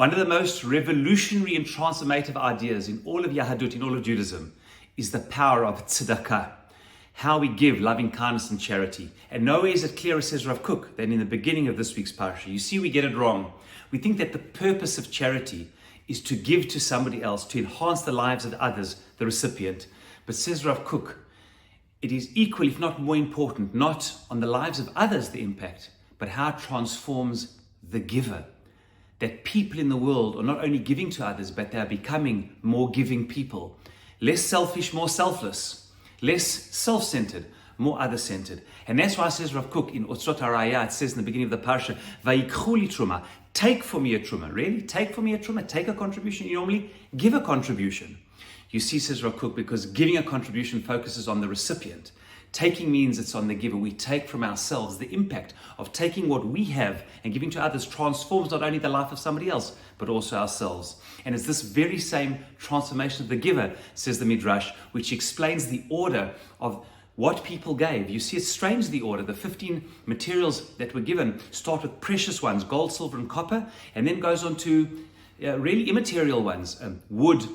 One of the most revolutionary and transformative ideas in all of Yahadut, in all of Judaism, is the power of tzedakah. How we give loving kindness and charity. And nowhere is it clearer, says Rav Kook, than in the beginning of this week's parasha. You see, we get it wrong. We think that the purpose of charity is to give to somebody else, to enhance the lives of others, the recipient. But says Rav Kook, it is equally, if not more important, not on the lives of others the impact, but how it transforms the giver. That people in the world are not only giving to others, but they are becoming more giving people. Less selfish, more selfless. Less self-centered, more other-centered. And that's why it says Rav Kook in Otzrot HaRaya, it says in the beginning of the parasha, Vayikchu li Terumah, take for me a Terumah. Really? Take for me a Terumah? Take a contribution? You normally give a contribution. You see, says Rav Kook, because giving a contribution focuses on the recipient. Taking means it's on the giver. We take from ourselves. The impact of taking what we have and giving to others transforms not only the life of somebody else, but also ourselves. And it's this very same transformation of the giver, says the Midrash, which explains the order of what people gave. You see, it's strange, the order. The 15 materials that were given start with precious ones, gold, silver, and copper, and then goes on to really immaterial ones, wood,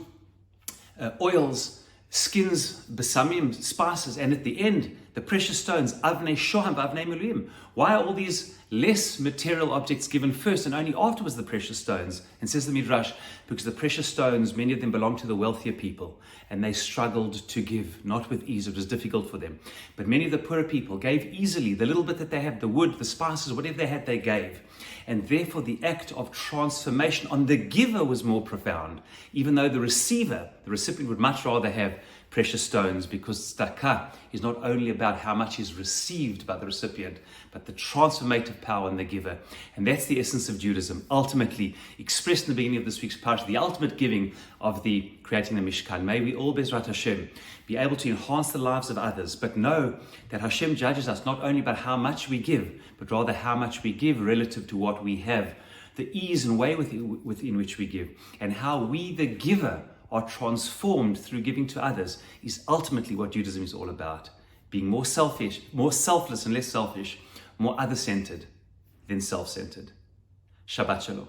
oils, skins, besamim, spices, and at the end, the precious stones, avnei shoham, avnei meluim. Why are all these less material objects given first and only afterwards the precious stones? And says the Midrash, because the precious stones, many of them belong to the wealthier people, and they struggled to give, not with ease, it was difficult for them. But many of the poorer people gave easily, the little bit that they had, the wood, the spices, whatever they had, they gave. And therefore the act of transformation on the giver was more profound, even though the receiver, the recipient, would much rather have precious stones, because tzedakah is not only about how much is received by the recipient, but the transformative power in the giver. And that's the essence of Judaism, ultimately expressed in the beginning of this week's parasha, the ultimate giving of the creating the Mishkan. May we all, Bezrat Hashem, be able to enhance the lives of others, but know that Hashem judges us not only by how much we give, but rather how much we give relative to what we have, the ease and way within which we give, and how we, the giver, are transformed through giving to others is ultimately what Judaism is all about. Being more selfish, more selfless and less selfish, more other-centered than self-centered. Shabbat Shalom.